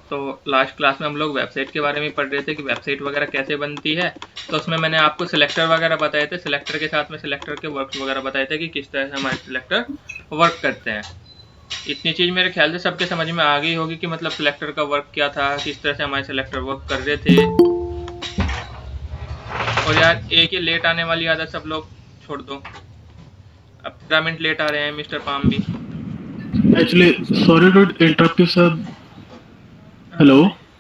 तो last class में हम लोग वेबसाइट के बारे में पढ़ रहे थे कि वेबसाइट वगैरह कैसे बनती है। तो उसमें मैंने आपको सिलेक्टर वगैरह बताए थे, सिलेक्टर के साथ में सिलेक्टर के वर्क्स वगैरह बताए थे कि किस तरह से हमारे सिलेक्टर वर्क करते हैं। इतनी चीज़ मेरे ख्याल से सबके समझ में आ गई होगी कि मतलब सिलेक्टर का वर्क क्या था, किस तरह से हमारे सिलेक्टर वर्क कर रहे थे। और यार एक ये लेट आने वाली आदत सब लोग छोड़ दो। अब 15 मिनट लेट आ रहे हैं मिस्टर पाम भी। Actually, sorry to interrupt you, sir. हाँ हेलो।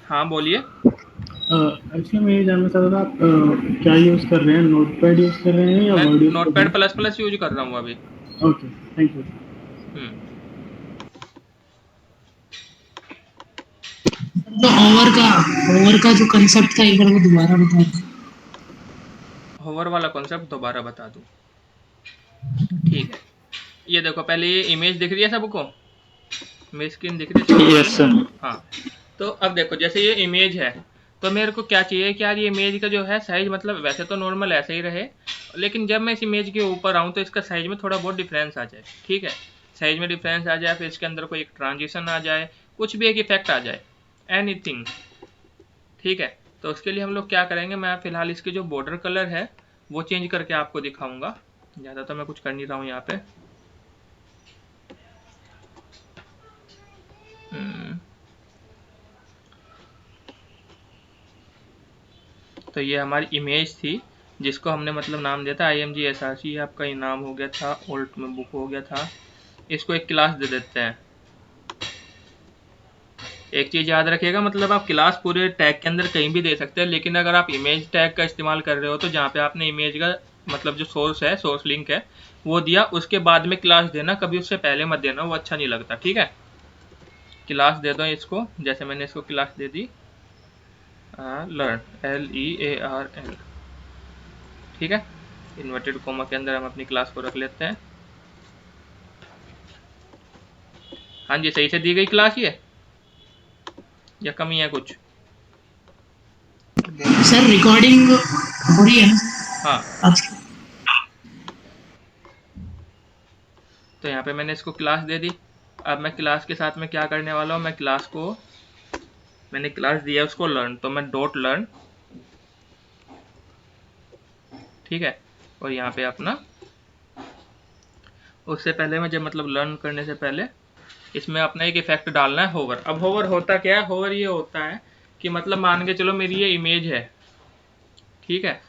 हाँ बोलिए। एक्चुअली मैं ये जानना चाहता था, आप क्या यूज़ कर रहे हैं, नोटपैड यूज़ कर रहे हैं या मैं वर्ड यूज़ कर रहे नोटपैड प्लस हैं? प्लस यूज कर रहा हूँ अभी। Okay, thank you. हम्म। तो ओवर का जो कंसेप्ट था एक बार वो दोबारा बता दो। होवर वाला कॉन्सेप्ट दोबारा बता दूँ? ठीक है, ये देखो पहले ये इमेज दिख रही है सबको, मेरी स्क्रीन दिख रही है सबको यस पहले। सर। हाँ, तो अब देखो जैसे ये इमेज है, तो मेरे को क्या चाहिए कि यार ये इमेज का जो है साइज मतलब वैसे तो नॉर्मल ऐसे ही रहे, लेकिन जब मैं इस इमेज के ऊपर आऊँ तो इसका साइज में थोड़ा बहुत डिफरेंस आ जाए। ठीक है, साइज में डिफरेंस आ जाए, फिर इसके अंदर कोई एक ट्रांजिशन आ जाए, कुछ भी एक इफेक्ट आ जाए, एनीथिंग। ठीक है, तो उसके लिए हम लोग क्या करेंगे, मैं फिलहाल इसके जो बॉर्डर कलर है वो चेंज करके आपको दिखाऊंगा। ज़्यादा तो मैं कुछ कर नहीं रहा हूँ यहाँ पे। तो ये हमारी इमेज थी जिसको हमने मतलब नाम दिया था IMG SRC, आपका ये नाम हो गया था, ओल्ट में बुक हो गया था। इसको एक क्लास दे देते हैं। एक चीज़ याद रखिएगा, मतलब आप क्लास पूरे टैग के अंदर कहीं भी दे सकते हैं, लेकिन अगर आप इमेज टैग का इस्तेमाल कर रहे हो तो जहाँ पे आपने इमेज का मतलब जो सोर्स है, सोर्स लिंक है वो दिया, उसके बाद में क्लास देना, कभी उससे पहले मत देना, वो अच्छा नहीं लगता। ठीक है, क्लास दे दो इसको, जैसे मैंने इसको क्लास दे दी लर्न, LEARN। ठीक है, इन्वर्टेड कोमा के अंदर हम अपनी क्लास को रख लेते हैं। हाँ जी, सही से दी गई क्लास ये, या कमी है कुछ? सर रिकॉर्डिंग हो रही है ना हाँ, आज? तो यहाँ पे मैंने इसको क्लास दे दी। अब मैं क्लास के साथ में क्या करने वाला हूँ, मैं क्लास को, मैंने क्लास दिया उसको लर्न, तो मैं डॉट लर्न, ठीक है, और यहाँ पे अपना, उससे पहले मैं जब मतलब लर्न करने से पहले इसमें अपना एक इफेक्ट डालना है, होवर। अब होवर होता क्या है, होवर ये होता है कि मतलब मान के चलो मेरी ये इमेज है, ठीक है।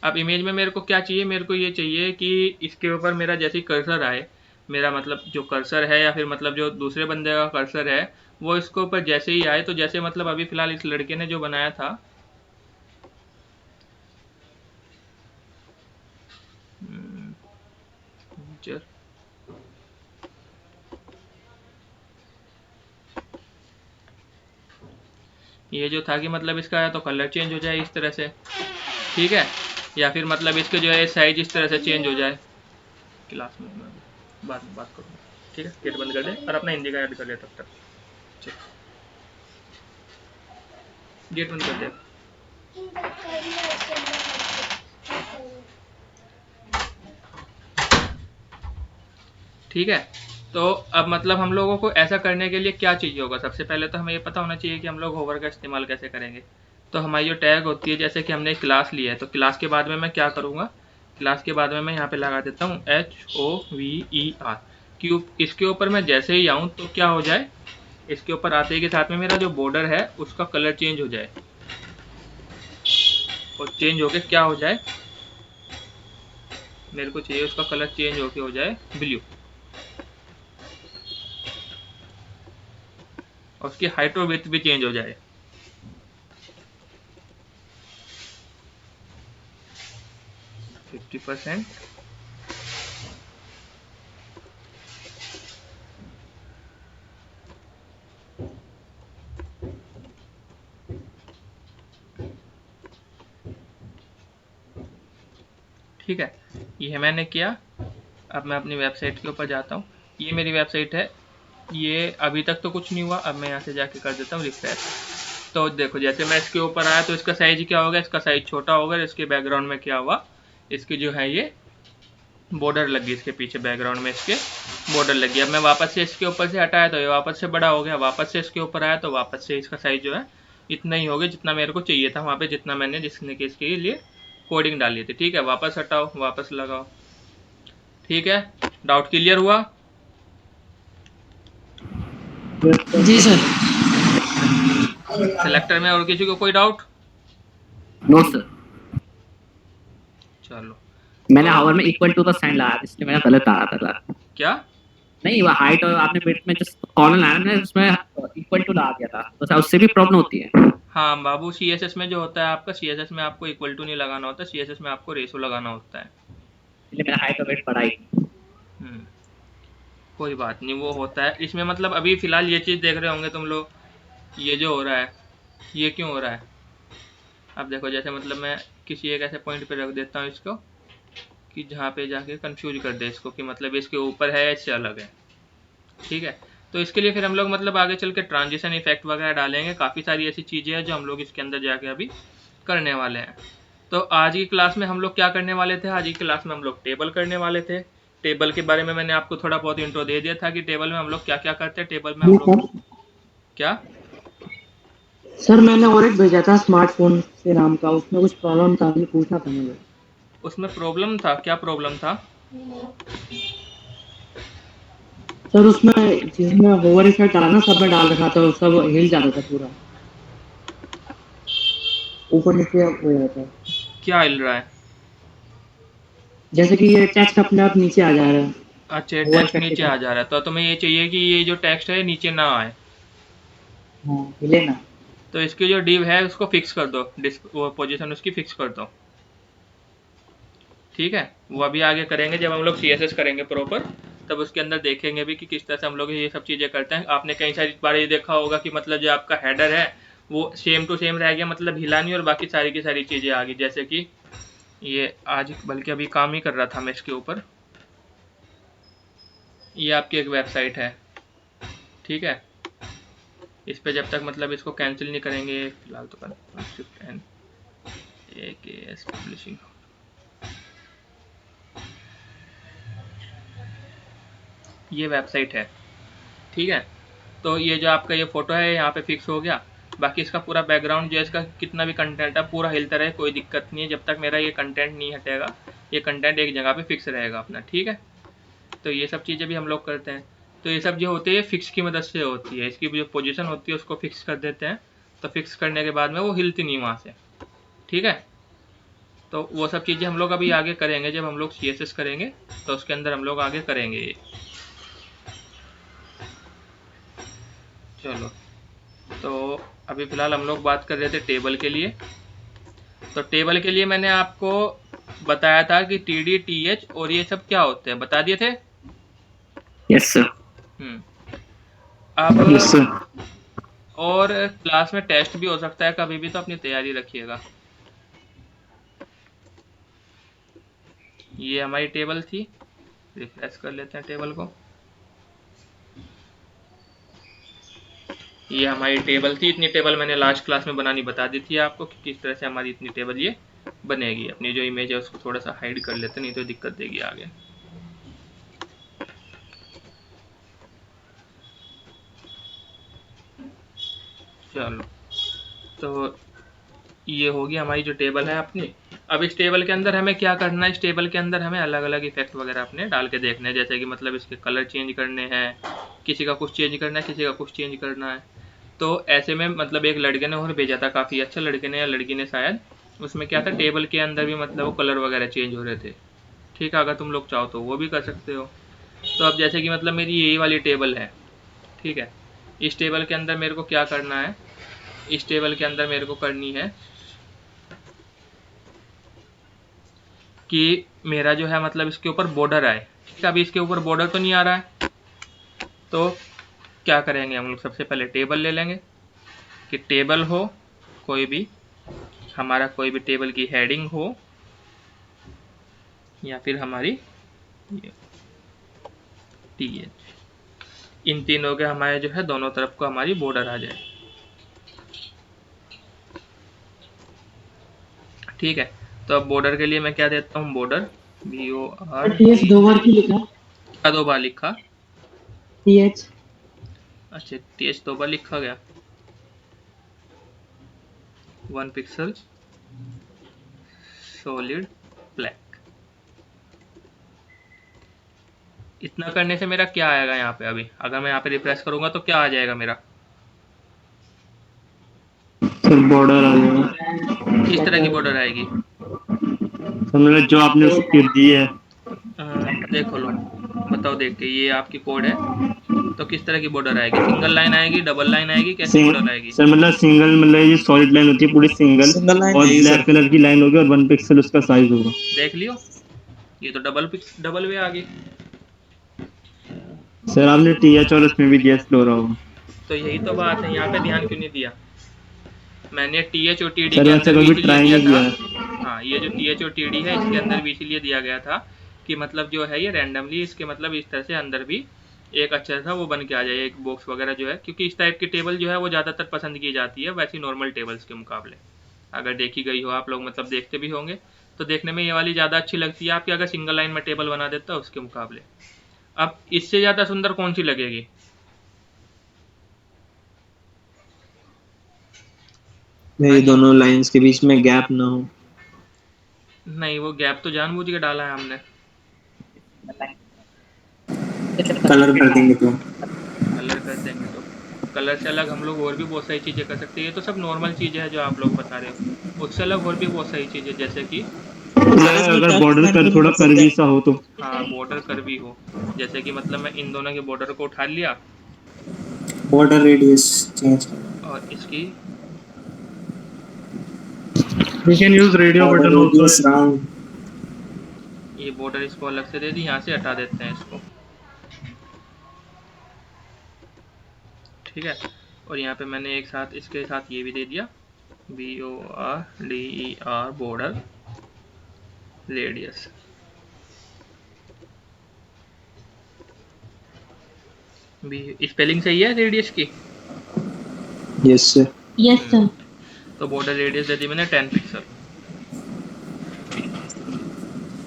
अब इमेज में मेरे को क्या चाहिए, मेरे को ये चाहिए कि इसके ऊपर मेरा जैसे ही कर्सर आए, मेरा मतलब जो कर्सर है या फिर मतलब जो दूसरे बंदे का कर्सर है वो इसके ऊपर जैसे ही आए, तो जैसे मतलब अभी फिलहाल इस लड़के ने जो बनाया था, ये जो था कि मतलब इसका या तो कलर चेंज हो जाए इस तरह से, ठीक है, या फिर मतलब इसके जो है साइज इस तरह से चेंज हो जाए। क्लास में मैं बाद में बात करूँगा। ठीक है, गेट बंद कर दे और अपना हिंदी का ऐड कर ले तब तक। ठीक, गेट बंद कर दे। ठीक है, तो अब मतलब हम लोगों को ऐसा करने के लिए क्या चाहिए होगा, सबसे पहले तो हमें ये पता होना चाहिए कि हम लोग होवर का इस्तेमाल कैसे करेंगे। तो हमारी जो टैग होती है, जैसे कि हमने क्लास लिया है, तो क्लास के बाद में मैं क्या करूँगा, क्लास के बाद में मैं यहाँ पे लगा देता हूँ HOVER, कि इसके ऊपर मैं जैसे ही आऊँ तो क्या हो जाए, इसके ऊपर आते ही के साथ में मेरा जो बॉर्डर है उसका कलर चेंज हो जाए, और चेंज होके क्या हो जाए, मेरे को चाहिए उसका कलर चेंज होके हो जाए ब्लू, और उसकी हाइट और विड्थ भी चेंज हो जाए। फिफ्टी परसेंट, ठीक है, ये मैंने किया। अब मैं अपनी वेबसाइट के ऊपर जाता हूँ, ये मेरी वेबसाइट है, ये अभी तक तो कुछ नहीं हुआ। अब मैं यहाँ से जाके कर देता हूँ रिफ्रेश। तो देखो जैसे मैं इसके ऊपर आया तो इसका साइज क्या होगा, इसका साइज छोटा होगा, इसके बैकग्राउंड में क्या हुआ, इसकी जो है ये बॉर्डर लगी इसके पीछे, बैकग्राउंड में इसके बॉर्डर लगी। अब मैं वापस से इसके ऊपर से हटाया तो ये वापस से बड़ा हो गया, वापस से इसके ऊपर आया तो वापस से इसका साइज जो है इतना ही हो गया जितना मेरे को चाहिए था वहाँ पे, जितना मैंने जिसने कि इसके लिए कोडिंग डाली थी। ठीक है, वापस हटाओ, वापस लगाओ। ठीक है, डाउट क्लियर हुआ? जी सर। सिलेक्टर में और किसी को कोई डाउट? No sir. चलो, मैंने तो हावर में इक्वल टू का साइन लगाया इसलिए मेरा गलत आ रहा था। क्या? नहीं, वो हाइट और आपने बिट में जस्ट कॉलम लगाया ना, उसमें इक्वल टू लगा दिया था, तो उससे भी प्रॉब्लम होती है। हाँ बाबू, CSS में जो होता है आपका, CSS में आपको इक्वल टू नहीं लगाना होता, CSS में आपको रेशो लगाना होता है। इसलिए मेरा हाइट और वेट बढ़ा ही। कोई बात नहीं, वो होता है इसमें। मतलब अभी फिलहाल ये चीज़ देख रहे होंगे तुम लोग, ये जो हो रहा है ये क्यों हो रहा है? अब देखो, जैसे मतलब मैं किसी एक ऐसे पॉइंट पे रख देता हूँ इसको कि जहाँ पे जाके कंफ्यूज कर दे इसको कि मतलब इसके ऊपर है या इससे अलग है। ठीक है, तो इसके लिए फिर हम लोग मतलब आगे चल के ट्रांजिशन इफेक्ट वगैरह डालेंगे। काफ़ी सारी ऐसी चीज़ें हैं जो हम लोग इसके अंदर जाके अभी करने वाले हैं। तो आज की क्लास में हम लोग क्या करने वाले थे? आज की क्लास में हम लोग टेबल करने वाले थे। टेबल के बारे में मैंने आपको थोड़ा बहुत इंट्रो दे दिया था कि टेबल में हम लोग क्या क्या करते हैं। टेबल में हम लोग क्या? सर मैंने और एक भेजा था स्मार्टफोन से नाम का, उसमें कुछ प्रॉब्लम था, ये पूछना था मुझे। उसमें प्रॉब्लम था? क्या प्रॉब्लम था? सर उसमें जिसमें होवर इफेक्ट आया ना, सब में डाल रखा था, सब हिल जाता था पूरा, ऊपर नीचे हो जाता है। क्या हिल रहा है? जैसे कि ये टेक्स्ट अपने आप नीचे आ जा रहा है। अच्छा, होवर टेक्स्ट इफेक्ट के नीचे आ साथ। जा रहा है, तो तुम्हें ये चाहिए कि ये जो टेक्स्ट है नीचे ना आए। हाँ, हिले ना। तो इसकी जो डिव है उसको फिक्स कर दो, वो पोजीशन उसकी फिक्स कर दो। ठीक है, वो अभी आगे करेंगे जब हम लोग CSS करेंगे प्रॉपर, तब उसके अंदर देखेंगे भी कि किस तरह से हम लोग ये सब चीज़ें करते हैं। आपने कई सारी बार ये देखा होगा कि मतलब जो आपका हेडर है वो सेम टू सेम रह गया, मतलब हिला नहीं, और बाकी सारी की सारी चीज़ें आ गई। जैसे कि ये आज बल्कि अभी काम ही कर रहा था मैं इसके ऊपर। ये आपकी एक वेबसाइट है, ठीक है, इस पे जब तक मतलब इसको कैंसिल नहीं करेंगे फिलहाल तो कर AKS पब्लिशिंग। ये वेबसाइट है, ठीक है। तो ये जो आपका ये फोटो है यहाँ पे फिक्स हो गया। बाकी इसका पूरा बैकग्राउंड जो है, इसका कितना भी कंटेंट है पूरा हिलता रहे, कोई दिक्कत नहीं है, जब तक मेरा ये कंटेंट नहीं हटेगा। ये कंटेंट एक जगह पे फिक्स रहेगा अपना, ठीक है। तो ये सब चीज़ें भी हम लोग करते हैं। तो ये सब जो होती है फिक्स की मदद से होती है, इसकी जो पोजीशन होती है उसको फिक्स कर देते हैं। तो फिक्स करने के बाद में वो हिलती नहीं वहाँ से, ठीक है। तो वो सब चीज़ें हम लोग अभी आगे करेंगे, जब हम लोग CSS करेंगे तो उसके अंदर हम लोग आगे करेंगे। चलो, तो अभी फ़िलहाल हम लोग बात कर रहे थे टेबल के लिए। तो टेबल के लिए मैंने आपको बताया था कि TD TH और ये सब क्या होते हैं, बता दिए थे। Yes sir. अब यस सर। और क्लास में टेस्ट भी हो सकता है कभी भी, तो अपनी तैयारी रखिएगा। ये हमारी टेबल थी, रिफ्रेश कर लेते हैं टेबल को। ये हमारी टेबल थी, इतनी टेबल मैंने लास्ट क्लास में बनानी बता दी थी आपको कि किस तरह से हमारी इतनी टेबल ये बनेगी। अपनी जो इमेज है उसको थोड़ा सा हाइड कर लेते, नहीं तो दिक्कत देगी आगे। चलो, तो ये होगी हमारी जो टेबल है अपनी। अब इस टेबल के अंदर हमें क्या करना है, इस टेबल के अंदर हमें अलग अलग इफेक्ट वगैरह अपने डाल के देखने हैं। जैसे कि मतलब इसके कलर चेंज करने हैं, किसी का कुछ चेंज करना है, किसी का कुछ चेंज करना है। तो ऐसे में मतलब एक लड़के ने और भेजा था, काफ़ी अच्छा लड़के ने या लड़की ने शायद, उसमें क्या था टेबल के अंदर भी मतलब वो कलर वगैरह चेंज हो रहे थे। ठीक है, अगर तुम लोग चाहो तो वो भी कर सकते हो। तो अब जैसे कि मतलब मेरी यही वाली टेबल है, ठीक है। इस टेबल के अंदर मेरे को क्या करना है, इस टेबल के अंदर मेरे को करनी है कि मेरा जो है मतलब इसके ऊपर बॉर्डर आए। ठीक है, अभी इसके ऊपर बॉर्डर तो नहीं आ रहा है, तो क्या करेंगे हम लोग, सबसे पहले टेबल ले लेंगे कि टेबल हो कोई भी, हमारा कोई भी टेबल की हेडिंग हो, या फिर हमारी TH, इन तीनों के हमारे जो है दोनों तरफ को हमारी बॉर्डर आ जाए। ठीक है, तो अब बॉर्डर के लिए मैं क्या देता हूँ, बॉर्डर BOR TH 2 बार क्यों लिखा? क्या 2 बार लिखा? TH अच्छा TH 2 बार लिखा गया। 1 पिक्सल सॉलिड ब्लैक। इतना करने से मेरा क्या आएगा यहाँ पे? अभी अगर मैं यहाँ पे रिफ्रेश करूंगा तो क्या आ जाएगा मेरा? सर बॉर्डर आ जाएगा। किस तरह की बॉर्डर आएगी? सर मतलब जो आपने उसे टिप दी है। देखो लो, बताओ देख के, ये आपकी कोड है तो किस तरह की बॉर्डर आएगी? सिंगल लाइन आएगी, डबल लाइन आएगी, कैसी बॉर्डर आएगी? सर मतलब सिंगल, मतलब ये सॉलिड लाइन होती है पूरी सिंगल, सिंगल लाइन और नहीं ब्लैक सर। कलर की लाइन होगी और 1 पिक्सल उसका साइज होगा। देख लियो, ये तो डबल वे आ गई। सर आपने TH और उसमें भी दिया स्लो रहा होगा। तो यही तो बात है, यहाँ पे ध्यान क्यों नहीं दिया? मैंने TH और TD सर के वैसे अंदर भी कभी इसीलिए ट्राई दिया नहीं था। किया। हाँ, ये जो TH और TD है इसके अंदर भी इसीलिए दिया गया था कि मतलब जो है ये रैंडमली इसके मतलब इस तरह से अंदर भी एक अच्छा सा वो बन के आ जाए, एक बॉक्स वगैरह जो है, क्योंकि इस टाइप की टेबल जो है वो ज़्यादातर पसंद की जाती है वैसी नॉर्मल टेबल्स के मुकाबले। अगर देखी गई हो, आप लोग मतलब देखते भी होंगे, तो देखने में ये वाली ज़्यादा अच्छी लगती है आपकी, अगर सिंगल लाइन में टेबल बना देता है उसके मुकाबले। अब इससे ज़्यादा सुंदर कौन सी लगेगी? हाँ ये जी। दोनों लाइंस के बीच में गैप ना हो। नहीं, वो गैप तो जानबूझ के डाला है हमने। कलर कर देंगे तो। कलर कर देंगे तो कलर से अलग हम लोग और भी बहुत सारी चीज़ें कर सकते हैं। ये तो सब नॉर्मल चीज़ें हैं जो आप लोग बता रहे हो, उससे अलग और भी बहुत सारी चीज़ें, जैसे कि सर इसमें अगर टेक्स्ट बॉर्डर कर मेंशनिंग थोड़ा कर सकते कर्वी हैं। सा हो तो। हाँ, बॉर्डर कर भी हो, जैसे कि मतलब मैं इन दोनों के बॉर्डर को उठा लिया बॉर्डर रेडियस चेंज। और इसकी We can use radio border button also। Radius round. ये बॉर्डर इसको अलग से दे दी, यहाँ से हटा देते हैं इसको, ठीक है। और यहाँ पे मैंने एक साथ इसके साथ ये भी दे दिया, BORDER बॉर्डर रेडियस। स्पेलिंग सही है रेडियस की? Yes sir. Yes sir. तो बॉर्डर रेडियस दे दी मैंने 10 पिक्सल।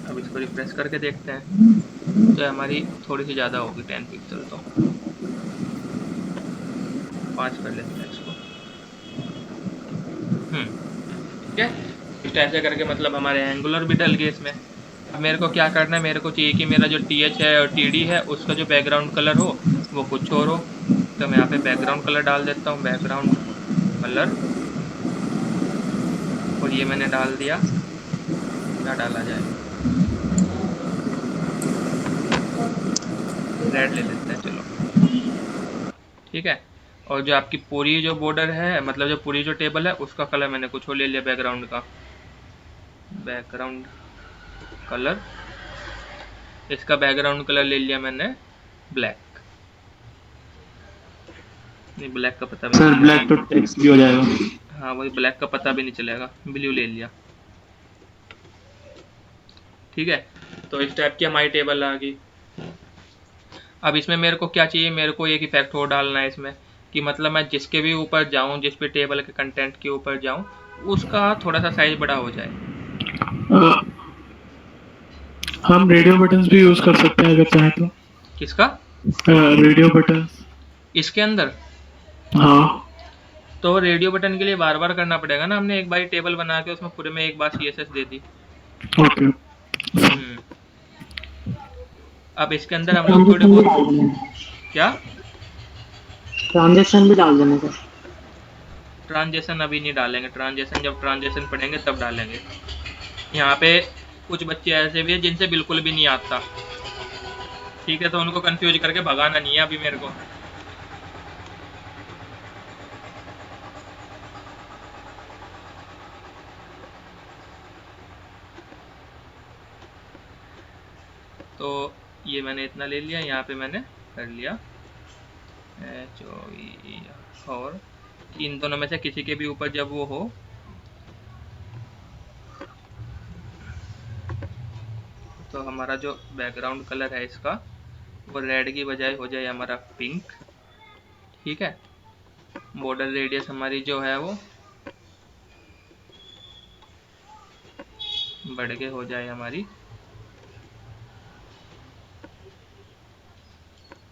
अब इसको रिफ्रेश करके देखते हैं, तो हमारी थोड़ी सी ज़्यादा होगी 10 पिक्सल, तो 5 कर लेते हैं इसको। ठीक है, इस टाइप से करके मतलब हमारे एंगुलर भी डल गए इसमें। अब मेरे को क्या करना है, मेरे को चाहिए कि मेरा जो TH है और TD है उसका जो बैकग्राउंड कलर हो वो कुछ और हो। तो मैं यहाँ पे बैकग्राउंड कलर डाल देता हूँ, बैकग्राउंड कलर, और ये मैंने डाल दिया, क्या डाला जाए, रेड ले लेते हैं, चलो ठीक है। और जो आपकी पूरी जो बॉर्डर है, मतलब जो पूरी जो टेबल है, उसका कलर मैंने कुछ और ले लिया, बैकग्राउंड का, बैकग्राउंड कलर, इसका बैकग्राउंड कलर ले लिया मैंने ब्लैक। नहीं, ब्लैक का पता भी सर नहीं ब्लैक चलेगा। तो टेक्स्ट भी हो जाएगा। हाँ, वही, ब्लैक का पता भी नहीं चलेगा, ब्लू ले लिया, ठीक है। तो इस टाइप की हमारी टेबल आ गई। अब इसमें मेरे को क्या चाहिए, मेरे को एक इफेक्ट और डालना है इसमें, कि मतलब मैं जिसके भी ऊपर जाऊं, जिस भी टेबल के कंटेंट के ऊपर जाऊं, उसका थोड़ा सा साइज बड़ा हो जाए। हम रेडियो बटन्स भी यूज कर सकते हैं अगर चाहें तो। किसका? Radio buttons. इसके अंदर? हाँ। तो रेडियो बटन के लिए बार बार करना पड़ेगा ना, हमने एक बार टेबल बना के उसमें पूरे में एक बार CSS दे दी। ओके। अब इसके अंदर हम लोग थोड़े बहुत, क्या ट्रांजेक्शन भी डाल देना सर। ट्रांजेक्शन अभी नहीं डालेंगे, ट्रांजेक्शन जब ट्रांजेक्शन पढ़ेंगे तब डालेंगे। यहाँ पे कुछ बच्चे ऐसे भी हैं जिनसे बिल्कुल भी नहीं आता, ठीक है, तो उनको कंफ्यूज करके भगाना नहीं है अभी मेरे को। तो ये मैंने इतना ले लिया, यहाँ पे मैंने कर लिया और इन दोनों में से किसी के भी ऊपर जब वो हो, तो हमारा जो बैकग्राउंड कलर है इसका वो रेड की बजाय हो जाए हमारा पिंक, ठीक है। बॉर्डर रेडियस हमारी जो है वो बढ़ के हो जाए हमारी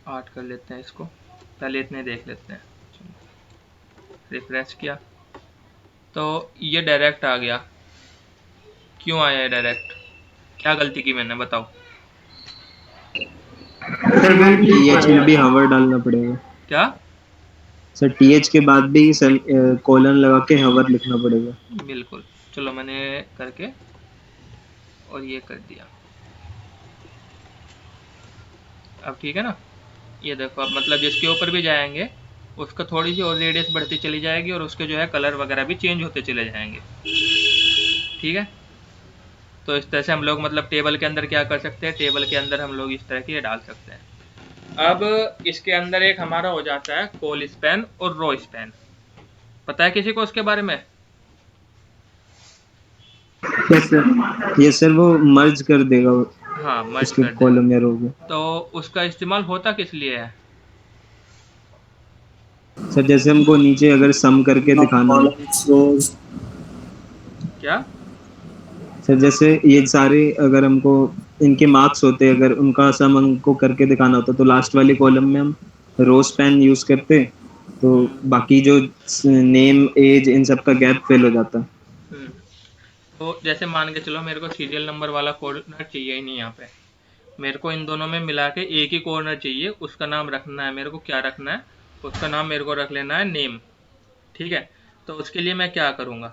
8 कर लेते हैं इसको, पहले इतने देख लेते हैं। रिफ्रेश किया तो ये डायरेक्ट आ गया। क्यों आया है डायरेक्ट? क्या गलती की मैंने, बताओ। सर टीएच में भी हवर डालना पड़ेगा क्या? सर, टीएच के बाद भी कोलन लगा के हवर लिखना पड़ेगा। बिल्कुल, चलो मैंने करके और ये कर दिया। अब ठीक है ना? ये देखो, अब मतलब जिसके ऊपर भी जाएंगे उसका थोड़ी सी और रेडियस बढ़ती चली जाएगी और उसके जो है कलर वगैरह भी चेंज होते चले जाएंगे। ठीक है, तो इस तरह से हम लोग मतलब टेबल के अंदर क्या कर सकते हैं, टेबल के अंदर हम लोग इस तरह की ये डाल सकते हैं। अब इसके अंदर एक हमारा हो जाता है कॉल स्पैन और रो स्पैन। पता है किसी को उसके बारे में? ये सर वो मर्ज कर देगा हाँ, मर्ज उसके कर देगा। कॉलम या रो को। तो उसका इस्तेमाल होता किस लिए है? सर जैसे हमको नीचे अगर सम करके दिखाना हो, क्या? सर जैसे ये सारे अगर हमको इनके मार्क्स होते, अगर उनका सम हमको करके दिखाना होता तो लास्ट वाली कॉलम में हम रो स्पैन यूज करते, तो बाकी जो नेम एज इन सब का गैप फिल हो जाता। तो जैसे मान के चलो मेरे को सीरियल नंबर वाला कॉर्नर चाहिए ही नहीं, यहाँ पे मेरे को इन दोनों में मिला के एक ही कॉर्नर चाहिए। उसका नाम रखना है मेरे को, क्या रखना है? उसका नाम मेरे को रख लेना है नेम। ठीक है, तो उसके लिए मैं क्या करूँगा?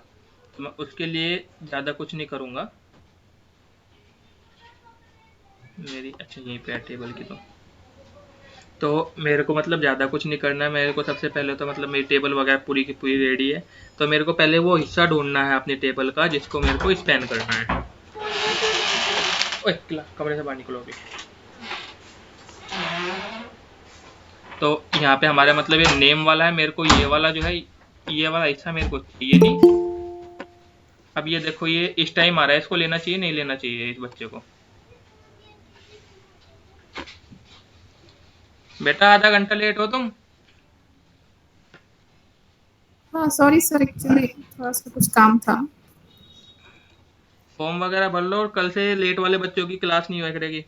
तो मैं उसके लिए ज़्यादा कुछ नहीं करूँगा। मेरी अच्छा यहीं पे है टेबल की, तो मेरे को मतलब ज़्यादा कुछ नहीं करना है। मेरे को सबसे पहले तो मतलब मेरी टेबल वगैरह पूरी की पूरी रेडी है, तो मेरे को पहले वो हिस्सा ढूंढना है अपनी टेबल का जिसको मेरे को स्पैन करना है। ओए कमरे से बाहर निकलो अभी। तो यहाँ पे हमारे मतलब ये नेम वाला है, मेरे को ये वाला जो है, ये वाला हिस्सा मेरे को चाहिए नहीं। अब ये देखो, ये इस टाइम आ रहा है, इसको लेना चाहिए नहीं लेना चाहिए इस बच्चे को? बेटा आधा घंटा लेट हो तुम। हाँ सॉरी सर, एक्चुअली थोड़ा सा कुछ काम था। फॉर्म वगैरह भर लो और कल से लेट वाले बच्चों की क्लास नहीं हुआ करेगी।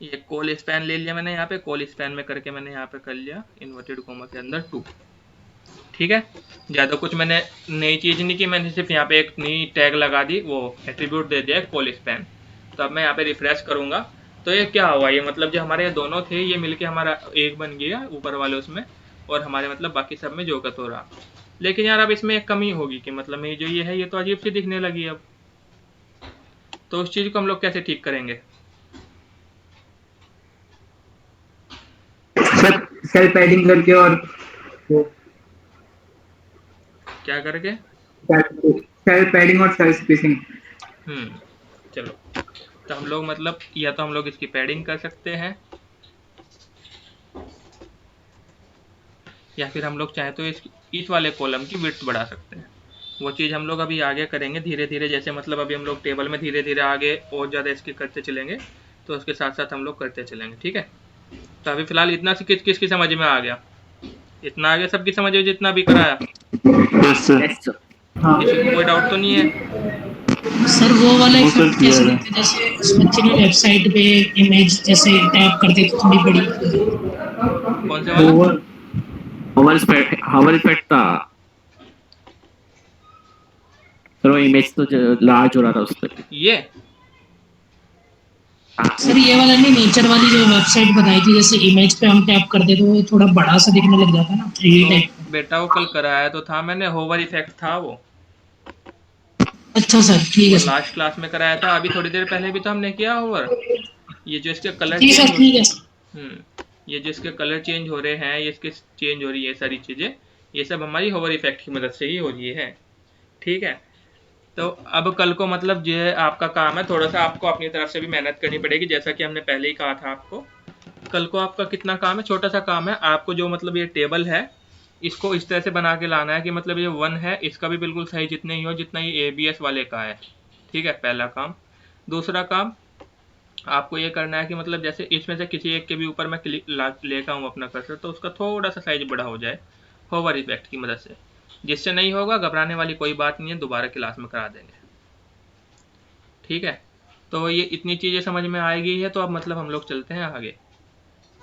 ये कॉल स्पैन ले लिया मैंने, यहाँ पे कॉल स्पैन में करके मैंने यहाँ पे कर लिया इन्वर्टेड कोमा के अंदर 2। ठीक है, ज़्यादा कुछ मैंने नई चीज़ नहीं की, मैंने सिर्फ यहाँ पे एक नई टैग लगा दी, वो एट्रीब्यूट दे दिया कॉल स्पैन। तो अब मैं यहाँ पे रिफ्रेश करूँगा तो ये क्या हुआ, ये मतलब जो हमारे दोनों थे ये मिलके हमारा एक बन गया ऊपर वाले उसमें, और हमारे मतलब बाकी सब में जोकत हो रहा। लेकिन यार अब इसमें एक कमी होगी कि मतलब मेरी जो ये है ये तो अजीब सी दिखने लगी अब। तो उस चीज़ को हम लोग कैसे ठीक करेंगे? सर सेल पैडिंग करके और क्या करके? सेल पैडिंग और सेल स्पेसिंग। चलो, तो हम लोग मतलब या तो हम लोग इसकी पैडिंग कर सकते हैं, या फिर हम लोग चाहे तो इस वाले कॉलम की विड्थ बढ़ा सकते हैं। वो चीज़ हम लोग अभी आगे करेंगे धीरे धीरे, जैसे मतलब अभी हम लोग टेबल में धीरे धीरे आगे और ज़्यादा इसके करते चलेंगे, तो उसके साथ साथ हम लोग करते चलेंगे। ठीक है, तो अभी फिलहाल इतना किसकी समझ में आ गया? इतना आ गया सबकी समझ में जितना भी कराया? इसमें कोई डाउट तो नहीं है? सर वो वाला इफेक्ट कैसे देते, जैसे उस बच्चे ने वेबसाइट पे इमेज जैसे टैप करते तो थोड़ी बड़ी, कौन से वाला? हवर इफेक्ट था सर, वो इमेज तो लार्ज हो रहा था उस पर। ये सर ये वाला नहीं, नेचर वाली जो वेबसाइट बताई थी, जैसे इमेज पे हम टैप करते तो वो थोड़ा बड़ा सा दिखने लग जाता ना, 3D टाइप। तो बेटा वो कल कराया तो था मैंने, होवर इफेक्ट था वो। अच्छा सर, ठीक है सर। लास्ट क्लास में कराया था, अभी थोड़ी देर पहले भी तो हमने किया होवर। ये जो इसके कलर जी सर, ठीक है सर। ये जो इसके कलर चेंज हो रहे हैं, ये इसके चेंज हो रही है सारी चीज़ें, ये सब हमारी होवर इफेक्ट की मदद से ही हो रही है। ठीक है, तो अब कल को मतलब जो है आपका काम है, थोड़ा सा आपको अपनी तरफ से भी मेहनत करनी पड़ेगी, जैसा कि हमने पहले ही कहा था आपको। कल को आपका कितना काम है, छोटा सा काम है आपको, जो मतलब ये टेबल है इसको इस तरह से बना के लाना है कि मतलब ये 1 है, इसका भी बिल्कुल सही जितने ही हो जितना ये ABS वाले का है। ठीक है, पहला काम। दूसरा काम आपको ये करना है कि मतलब जैसे इसमें से किसी एक के भी ऊपर मैं लेता हूँ अपना कर्सर, तो उसका थोड़ा सा साइज बड़ा हो जाए होवर इफेक्ट की मदद से। जिससे नहीं होगा, घबराने वाली कोई बात नहीं है, दोबारा क्लास में करा देंगे। ठीक है, तो ये इतनी चीज़ें समझ में आएगी है, तो अब मतलब हम लोग चलते हैं आगे।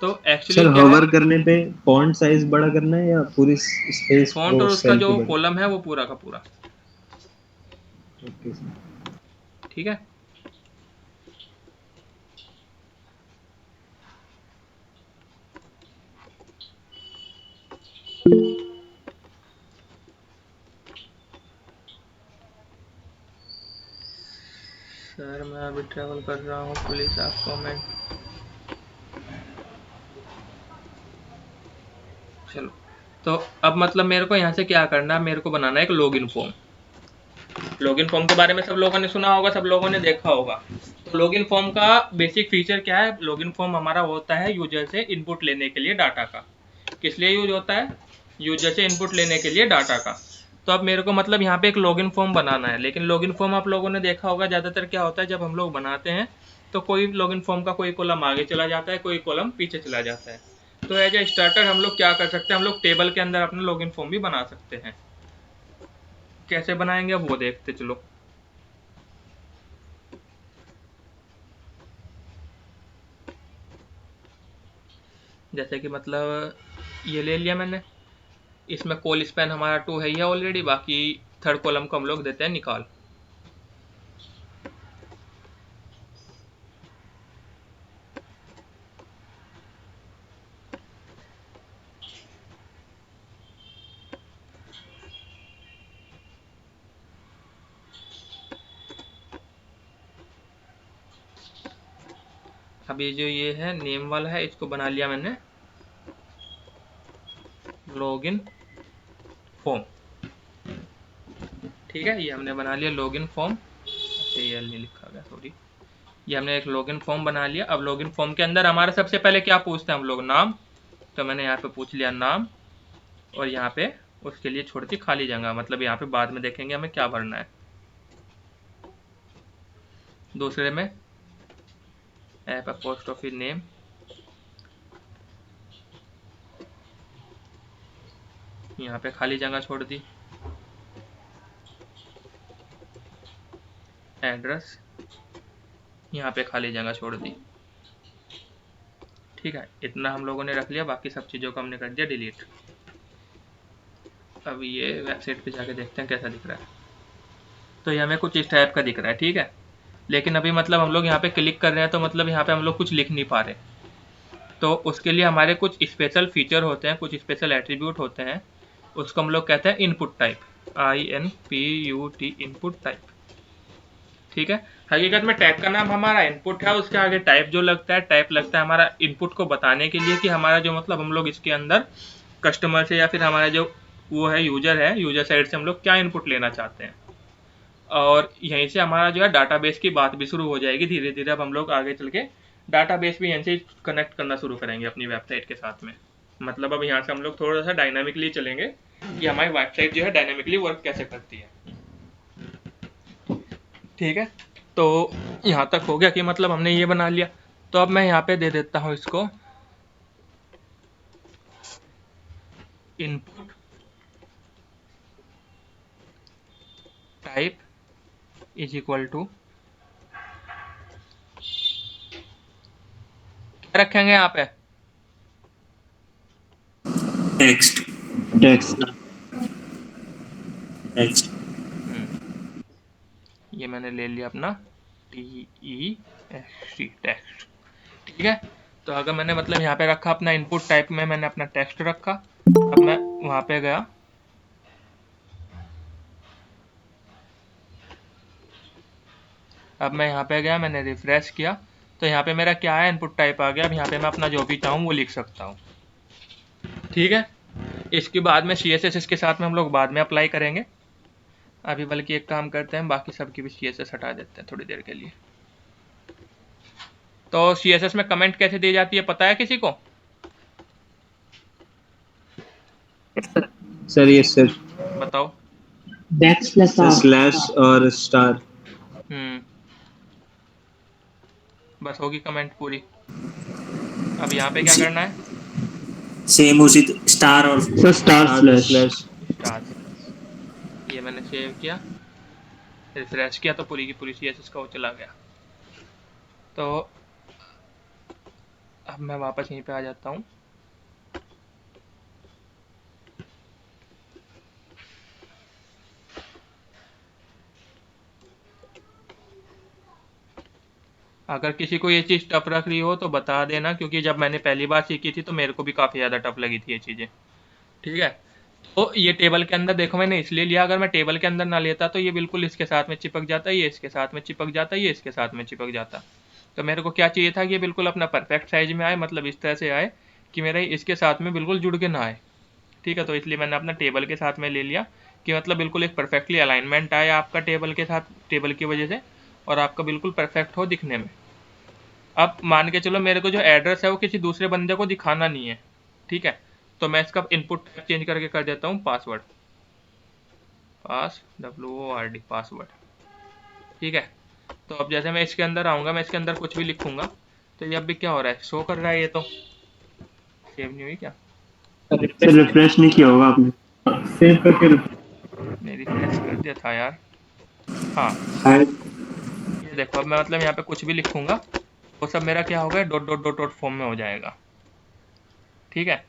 तो सर एक्चुअली क्या है, होवर करने पे फॉन्ट साइज बड़ा करना है या पूरी स्पेस फॉन्ट वो और उसका सेल जो की बड़ी? कॉलम है वो पूरा का पूरा, ओके सर। ठीक है। सर मैं अभी ट्रैवल कर रहा हूँ, प्लीज आप कमेंट। चलो, तो अब मतलब मेरे को यहाँ से क्या करना है, मेरे को बनाना है एक लॉगिन फॉर्म। लॉगिन फॉर्म के बारे में सब लोगों ने सुना होगा, सब लोगों ने देखा होगा। तो लॉगिन फॉर्म का बेसिक फीचर क्या है, लॉगिन फॉर्म हमारा होता है यूजर से इनपुट लेने के लिए डाटा का। किस लिए यूज होता है, यूजर से इनपुट लेने के लिए डाटा का। तो अब मेरे को मतलब यहाँ पे एक लॉगिन फॉर्म बनाना है, लेकिन लॉगिन फॉर्म आप लोगों ने देखा होगा ज़्यादातर क्या होता है, जब हम लोग बनाते हैं तो कोई लॉगिन फॉर्म का कोई कॉलम आगे चला जाता है, कोई कॉलम पीछे चला जाता है। तो एज ए स्टार्टर हम लोग क्या कर सकते हैं, हम लोग टेबल के अंदर अपना लॉगिन फॉर्म भी बना सकते हैं। कैसे बनाएंगे अब वो देखते चलो। जैसे कि मतलब ये ले लिया मैंने, इसमें कॉल स्पैन हमारा 2 है ही ऑलरेडी, बाकी थर्ड कॉलम को हम लोग देते हैं निकाल। अभी जो ये है नेम वाला है, इसको बना लिया मैंने लॉगिन फॉर्म, ठीक है। ये हमने बना लिया लॉगिन फॉर्म, अच्छा ये नहीं लिखा गया सॉरी। ये हमने एक लॉगिन फॉर्म बना लिया। अब लॉगिन फॉर्म के अंदर हमारा सबसे पहले क्या पूछते हैं हम लोग, नाम। तो मैंने यहाँ पे पूछ लिया नाम, और यहाँ पे उसके लिए छोड़ दी खाली जगह, मतलब यहाँ पे बाद में देखेंगे हमें क्या भरना है। दूसरे में ऐप पोस्ट ऑफिस नेम, यहाँ पे खाली जगह छोड़ दी। एड्रेस, यहाँ पे खाली जगह छोड़ दी, ठीक है। इतना हम लोगों ने रख लिया, बाकी सब चीज़ों को हमने कर दिया डिलीट। अब ये वेबसाइट पे जाके देखते हैं कैसा दिख रहा है। तो ये हमें कुछ इस टाइप का दिख रहा है, ठीक है। लेकिन अभी मतलब हम लोग यहाँ पे क्लिक कर रहे हैं, तो मतलब यहाँ पे हम लोग कुछ लिख नहीं पा रहे। तो उसके लिए हमारे कुछ स्पेशल फीचर होते हैं, कुछ स्पेशल एट्रीब्यूट होते हैं, उसको हम लोग कहते हैं input type, INPUT, input type, ठीक है। हकीकत में टैग का नाम हमारा इनपुट है, उसके आगे टाइप जो लगता है, टाइप लगता है हमारा इनपुट को बताने के लिए कि हमारा जो मतलब हम लोग इसके अंदर कस्टमर से या फिर हमारा जो वो है यूजर है, यूजर साइड से हम लोग क्या इनपुट लेना चाहते हैं। और यहीं से हमारा जो है डाटाबेस की बात भी शुरू हो जाएगी धीरे धीरे। अब हम लोग आगे चल के डाटाबेस भी यहीं से कनेक्ट करना शुरू करेंगे अपनी वेबसाइट के साथ में। मतलब अब यहाँ से हम लोग थोड़ा सा डायनामिकली चलेंगे कि हमारी वेबसाइट जो है डायनामिकली वर्क कैसे करती है, ठीक है। तो यहाँ तक हो गया कि मतलब हमने ये बना लिया। तो अब मैं यहाँ पे दे देता हूँ इसको input type is equal to, क्या रखेंगे यहाँ पे, टेक्स्ट टेक्स्ट टेक्स्ट ये मैंने ले लिया अपना TEXT टेक्स्ट, ठीक है। तो अगर मैंने मतलब यहाँ पे रखा अपना इनपुट टाइप में मैंने अपना टेक्स्ट रखा, अब मैं वहाँ पे गया, अब मैं यहाँ पे गया, मैंने रिफ्रेश किया, तो यहाँ पे मेरा क्या है, इनपुट टाइप आ गया। अब यहाँ पे मैं अपना जो भी चाहूँ वो लिख सकता हूँ, ठीक है। इसके बाद में CSS इसके साथ में हम लोग बाद में अप्लाई करेंगे। अभी बल्कि एक काम करते हैं, बाकी सबकी भी CSS हटा देते हैं थोड़ी देर के लिए। तो CSS में कमेंट कैसे दी जाती है पता है किसी को? सर ये सर बताओ। स्लैश और स्टार। बस होगी कमेंट पूरी। अब यहाँ पे क्या करना है, सेम उसी स्टार और सर स्टार स्लैश। स्टार। ये मैंने सेव किया, रिफ्रेश किया, तो पूरी की पूरी CSS का वो चला गया। तो अब मैं वापस यहीं पे आ जाता हूँ। अगर किसी को ये चीज़ टफ लग रही हो तो बता देना, क्योंकि जब मैंने पहली बार सीखी थी तो मेरे को भी काफ़ी ज़्यादा टफ लगी थी ये चीज़ें। ठीक है, तो ये टेबल के अंदर देखो मैंने इसलिए लिया, अगर मैं टेबल के अंदर ना लेता तो ये बिल्कुल इसके साथ में चिपक जाता, ये इसके साथ में चिपक जाता, ये इसके साथ में चिपक जाता। तो मेरे को क्या चाहिए था कि ये बिल्कुल अपना परफेक्ट साइज में आए, मतलब इस तरह से आए कि मेरा इसके साथ में बिल्कुल जुड़ के ना आए। ठीक है, तो इसलिए मैंने अपना टेबल के साथ में ले लिया कि मतलब बिल्कुल एक परफेक्टली अलाइनमेंट आए आपका टेबल के साथ, टेबल की वजह से, और आपका बिल्कुल परफेक्ट हो दिखने में। अब मान के चलो मेरे को जो एड्रेस है वो किसी दूसरे बंदे को दिखाना नहीं है। ठीक है, तो मैं इसका इनपुट चेंज करके कर देता हूँ पासवर्ड, WORD पासवर्ड। ठीक है, तो अब जैसे मैं इसके अंदर आऊँगा, मैं इसके अंदर कुछ भी लिखूंगा तो ये अब भी क्या हो रहा है, शो कर रहा है। ये तो सेव नहीं हुई क्या? सर रिफ्रेश नहीं किया होगा आपने, सेव करके नहीं, रिफ्रेश कर दिया था यार। हाँ, ये देखो अब मैं मतलब यहाँ पे कुछ भी लिखूंगा वो सब मेरा क्या होगा, dot dot dot dot form में हो जाएगा। ठीक है,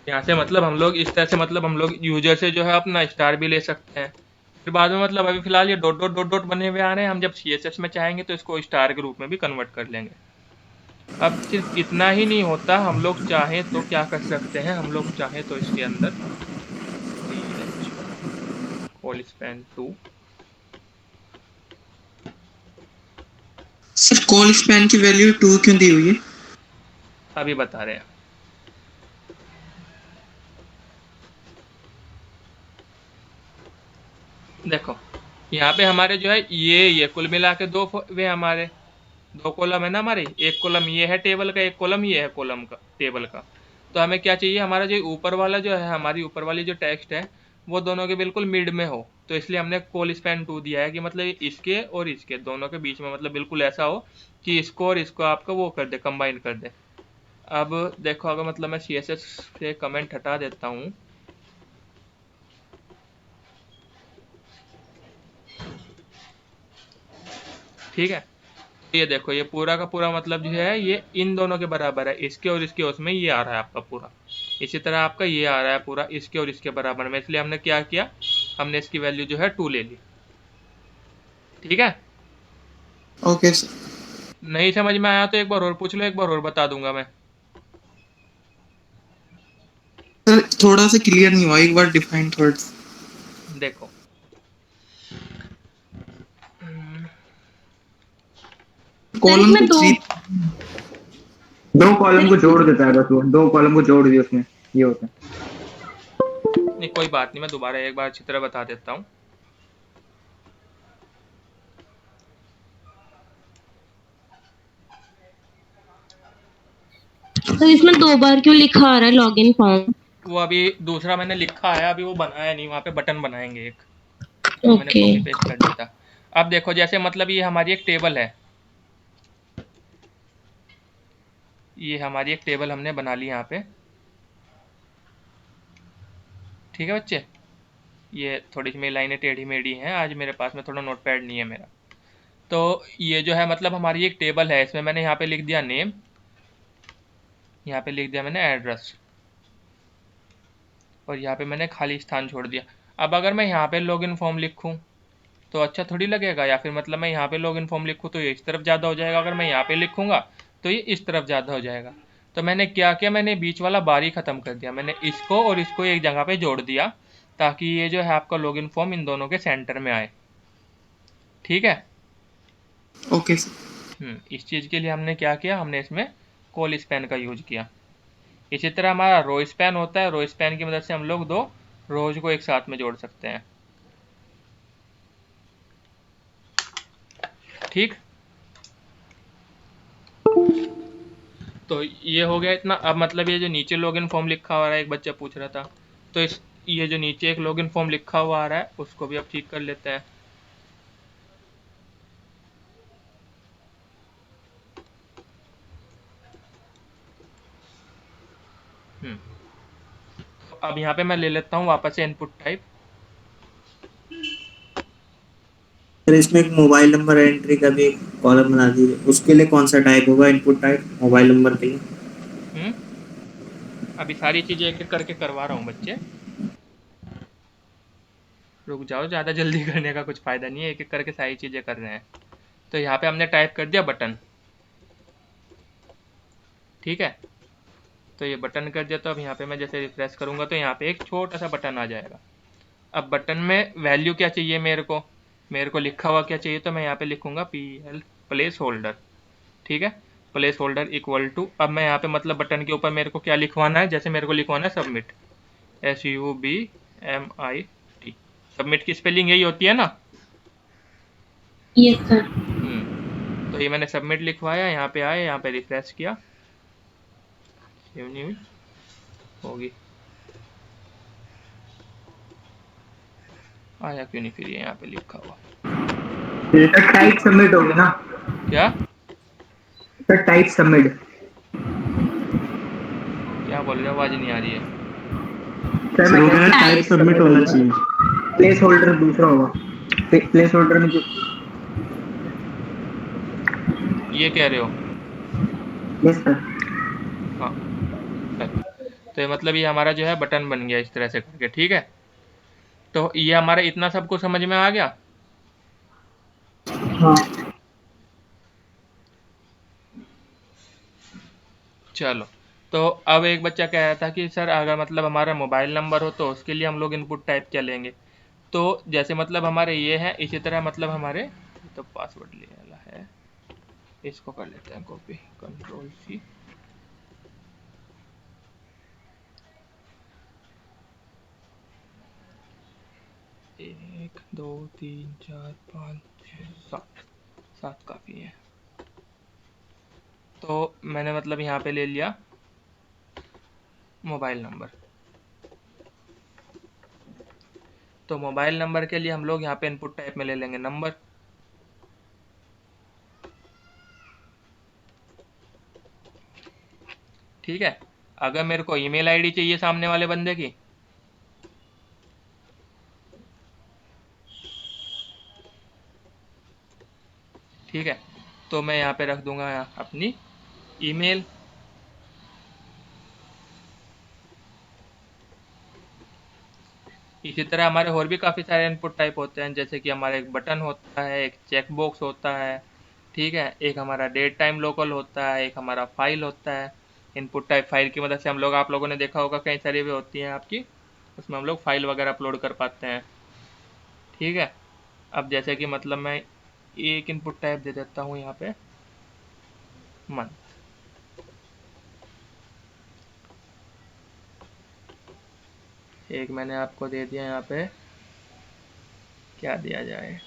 यहाँ से मतलब हम लोग इस तरह से मतलब हम लोग यूजर से जो है अपना स्टार भी ले सकते हैं। फिर बाद में मतलब अभी फिलहाल ये डॉट डॉट डॉट डॉट बने हुए आ रहे हैं, हम जब CSS में चाहेंगे तो इसको स्टार के रूप में भी कन्वर्ट कर लेंगे। अब सिर्फ इतना ही नहीं होता, हम लोग चाहें तो क्या कर सकते हैं, हम लोग चाहें तो इसके अंदर call span 2, sir call span की वैल्यू 2 क्यों दी हुई है? अभी बता रहे हैं। देखो यहाँ पे हमारे जो है ये कुल मिला के दो वे हमारे दो कॉलम है ना हमारे, एक कॉलम ये है टेबल का, एक कॉलम ये है कॉलम का टेबल का। तो हमें क्या चाहिए, हमारा जो ऊपर वाला जो है, हमारी ऊपर वाली जो टेक्स्ट है वो दोनों के बिल्कुल मिड में हो। तो इसलिए हमने कॉल स्पैन 2 दिया है कि मतलब इसके और इसके दोनों के बीच में मतलब बिल्कुल ऐसा हो कि इसको और इसको आपका वो कर दे, कंबाइन कर दे। अब देखो अगर मतलब मैं CSS से कमेंट हटा देता हूँ, ठीक है, ये देखो ये पूरा का पूरा मतलब जो है ये इन दोनों के बराबर है, इसके और इसके उसमें ये आ रहा है आपका पूरा। इसी तरह आपका ये आ रहा है पूरा इसके और इसके बराबर में, इसलिए हमने क्या किया, हमने इसकी वैल्यू जो है 2 ले ली। ठीक है, ओके सर। नहीं समझ में आया तो एक बार और पूछ लो, एक बार और बता दूंगा मैं। सर थोड़ा सा क्लियर नहीं हुआ, एक बार डिफाइन थोड़ा। देखो कॉलम में को दो कॉलम को जोड़ देता है, बस वो दो कॉलम को जोड़ दिया उसमें, ये होता है। नहीं कोई बात नहीं, मैं दोबारा एक बार अच्छी तरह बता देता हूँ। तो इसमें 2 बार क्यों लिखा आ रहा है लॉगिन फॉर्म? वो अभी दूसरा मैंने लिखा है, अभी वो बनाया नहीं, वहाँ पे बटन बनाएंगे एक, तो मैंने कॉपी पेस्ट कर दिया था। अब देखो जैसे मतलब ये हमारी एक टेबल है, ये हमारी एक टेबल हमने बना ली यहाँ पे। ठीक है बच्चे, ये थोड़ी सी मेरी लाइनें टेढ़ी मेढ़ी हैं, आज मेरे पास में थोड़ा नोटपैड नहीं है मेरा। तो ये जो है मतलब हमारी एक टेबल है, इसमें मैंने यहाँ पे लिख दिया नेम, यहाँ पे लिख दिया मैंने एड्रेस, और यहाँ पे मैंने खाली स्थान छोड़ दिया। अब अगर मैं यहाँ पे लॉगिन फॉर्म लिखूँ तो अच्छा थोड़ी लगेगा, या फिर मतलब मैं यहाँ पे लॉगिन फॉर्म लिखूँ तो ये इस तरफ ज़्यादा हो जाएगा, अगर मैं यहाँ पे लिखूँगा तो ये इस तरफ ज़्यादा हो जाएगा। तो मैंने क्या किया, मैंने बीच वाला बार ही ख़त्म कर दिया, मैंने इसको और इसको एक जगह पे जोड़ दिया ताकि ये जो है आपका लॉगिन फॉर्म इन दोनों के सेंटर में आए। ठीक है, ओके सर। इस चीज़ के लिए हमने क्या किया, हमने इसमें कॉल स्पैन का यूज किया। इसी तरह हमारा रो स्पैन होता है, रो स्पैन की मदद से हम लोग 2 रोज को एक साथ में जोड़ सकते हैं। ठीक, तो ये हो गया इतना। अब मतलब ये जो नीचे लॉगिन फॉर्म लिखा हुआ है, एक बच्चा पूछ रहा था, तो इस ये जो नीचे एक लॉगिन फॉर्म लिखा हुआ आ रहा है उसको भी अब ठीक कर लेते हैं। अब यहाँ पे मैं ले लेता हूँ वापस से इनपुट टाइप। फिर इसमें एक मोबाइल नंबर एंट्री का भी एक कॉलम बना दीजिए, उसके लिए कौन सा टाइप होगा इनपुट टाइप मोबाइल नंबर के लिए? अभी सारी चीज़ें एक एक करके करवा रहा हूँ बच्चे, रुक जाओ, ज़्यादा जल्दी करने का कुछ फ़ायदा नहीं है, एक एक करके सारी चीज़ें कर रहे हैं। तो यहाँ पे हमने टाइप कर दिया बटन, ठीक है, तो ये बटन कर दिया। तो अब यहाँ पे मैं जैसे रिफ्रेश करूँगा तो यहाँ पे एक छोटा सा बटन आ जाएगा। अब बटन में वैल्यू क्या चाहिए मेरे को लिखा हुआ क्या चाहिए, तो मैं यहाँ पे लिखूँगा PL प्लेस होल्डर, ठीक है, प्लेस होल्डर इक्वल टू, अब मैं यहाँ पे मतलब बटन के ऊपर मेरे को क्या लिखवाना है, जैसे मेरे को लिखवाना है सबमिट, SUBMIT, सबमिट की स्पेलिंग यही होती है ना? Yes sir. तो ये मैंने सबमिट लिखवाया, यहाँ पे आए, यहाँ पे रिफ्रेश किया, सेव न्यूज होगी, आया क्यों नहीं फिर ये यहाँ पे लिखा हुआ, टाइप सबमिट हो गया ना? क्या सर टाइप सबमिट, क्या बोल रहे हो, आवाज़ नहीं आ रही है। सर मैं कह रहा टाइप सबमिट होना चाहिए। प्लेस होल्डर दूसरा होगा, प्लेस होल्डर में जो ये कह रहे हो? Yes sir. हाँ, तो मतलब ये हमारा जो है बटन बन गया इस तरह से करके, ठीक है। तो ये हमारा इतना सबको समझ में आ गया? हाँ। चलो, तो अब एक बच्चा कह रहा था कि सर अगर मतलब हमारा मोबाइल नंबर हो तो उसके लिए हम लोग इनपुट टाइप क्या लेंगे। तो जैसे मतलब हमारे ये है, इसी तरह मतलब हमारे तो पासवर्ड ले वाला है, इसको कर लेते हैं कॉपी, Ctrl+C, एक दो तीन चार पाँच छः सात काफ़ी है। तो मैंने मतलब यहाँ पे ले लिया मोबाइल नंबर। तो मोबाइल नंबर के लिए हम लोग यहाँ पे इनपुट टाइप में ले लेंगे नंबर, ठीक है। अगर मेरे को ईमेल आईडी चाहिए सामने वाले बंदे की, ठीक है, तो मैं यहाँ पे रख दूंगा अपनी ईमेल, इसी तरह हमारे और भी काफ़ी सारे इनपुट टाइप होते हैं, जैसे कि हमारा एक बटन होता है, एक चेक बॉक्स होता है, ठीक है, एक हमारा डेट टाइम लोकल होता है, एक हमारा फाइल होता है। इनपुट टाइप फाइल की मदद से हम लोग, आप लोगों ने देखा होगा कई सारी भी होती हैं आपकी, उसमें हम लोग फाइल वगैरह अपलोड कर पाते हैं, ठीक है। अब जैसे कि मतलब मैं एक इनपुट टाइप दे देता हूँ यहाँ पे मंथ, एक मैंने आपको दे दिया यहाँ पे, क्या दिया जाए,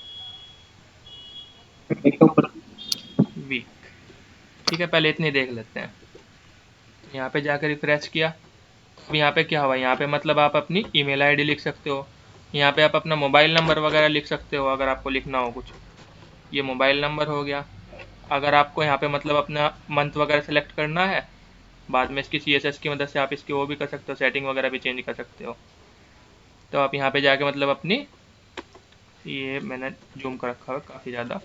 वीक, ठीक है, पहले इतनी देख लेते हैं। यहाँ पे जाकर रिफ्रेश किया, अब यहाँ पे क्या हुआ, यहाँ पे मतलब आप अपनी ईमेल आईडी लिख सकते हो, यहाँ पे आप अपना मोबाइल नंबर वगैरह लिख सकते हो अगर आपको लिखना हो कुछ, ये मोबाइल नंबर हो गया। अगर आपको यहाँ पे मतलब अपना मंथ वगैरह सेलेक्ट करना है, बाद में इसकी CSS की मदद से आप इसकी वो भी कर सकते हो, सेटिंग वगैरह भी चेंज कर सकते हो। तो आप यहाँ पे जाके मतलब अपनी, ये मैंने जूम कर रखा है काफ़ी ज़्यादा,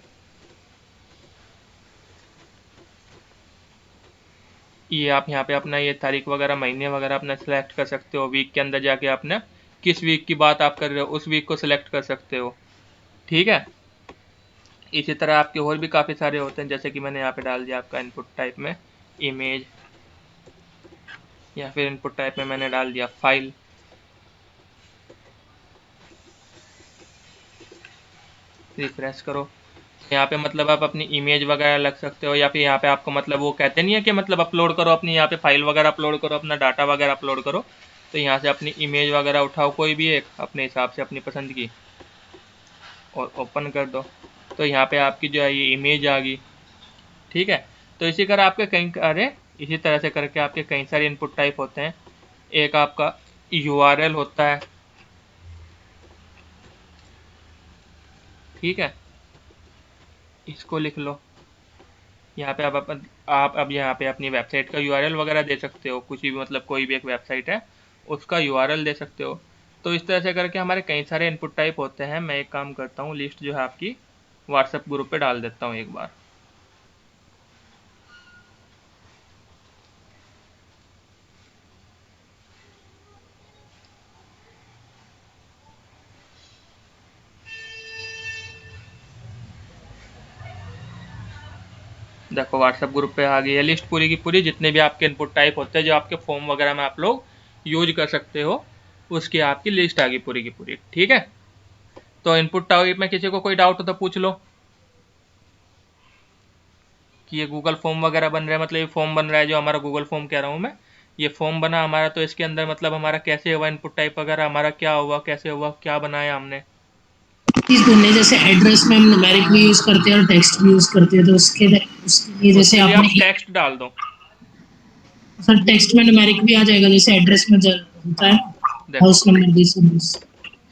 ये आप यहाँ पे अपना ये तारीख वगैरह महीने वगैरह अपना सेलेक्ट कर सकते हो। वीक के अंदर जाके आपने किस वीक की बात आप कर रहे हो उस वीक को सिलेक्ट कर सकते हो, ठीक है। इसी तरह आपके और भी काफ़ी सारे होते हैं, जैसे कि मैंने यहाँ पे डाल दिया आपका इनपुट टाइप में इमेज, या फिर इनपुट टाइप में मैंने डाल दिया फाइल, रिफ्रेश करो। यहाँ पे मतलब आप अपनी इमेज वगैरह लग सकते हो, या फिर यहाँ पे आपको मतलब वो कहते नहीं है कि मतलब अपलोड करो अपनी, यहाँ पे फाइल वगैरह अपलोड करो, अपना डाटा वगैरह अपलोड करो, तो यहाँ से अपनी इमेज वगैरह उठाओ कोई भी एक अपने हिसाब से अपनी पसंद की और ओपन कर दो, तो यहाँ पे आपकी जो है ये इमेज आ गई, ठीक है। तो इसी तरह आपके कई सारे, इसी तरह से करके आपके कई सारे इनपुट टाइप होते हैं। एक आपका URL होता है, ठीक है, इसको लिख लो। यहाँ पे आप अब यहाँ पे अपनी वेबसाइट का URL वगैरह दे सकते हो, कुछ भी मतलब कोई भी एक वेबसाइट है उसका URL दे सकते हो। तो इस तरह से करके हमारे कई सारे इनपुट टाइप होते हैं। मैं एक काम करता हूँ, लिस्ट जो है आपकी व्हाट्सएप ग्रुप पे डाल देता हूँ एक बार। देखो व्हाट्सएप ग्रुप पे आ गई है लिस्ट पूरी की पूरी, जितने भी आपके इनपुट टाइप होते हैं जो आपके फॉर्म वगैरह में आप लोग यूज कर सकते हो, उसकी आपकी लिस्ट आ गई पूरी की पूरी। ठीक है, तो इनपुट टाइप में किसी को कोई डाउट हो तो पूछ लो कि ये गूगल फॉर्म वगैरह बन रहा है, मतलब ये फॉर्म बन रहा है जो हमारा गूगल फॉर्म कह रहा हूँ मैं, ये फॉर्म बना हमारा, तो इसके अंदर मतलब हमारा कैसे हुआ इनपुट टाइप वगैरह, हमारा क्या हुआ, कैसे हुआ, क्या बनाया हमने। चीज ढूंढने, जैसे एड्रेस में हम न्यूमेरिक भी यूज करते हैं और टेक्स्ट भी यूज करते हैं, तो उसके लिए जैसे आप आपने टेक्स्ट डाल दो सर, टेक्स्ट में न्यूमेरिक भी आ जाएगा जैसे एड्रेस में होता है हाउस नंबर दिस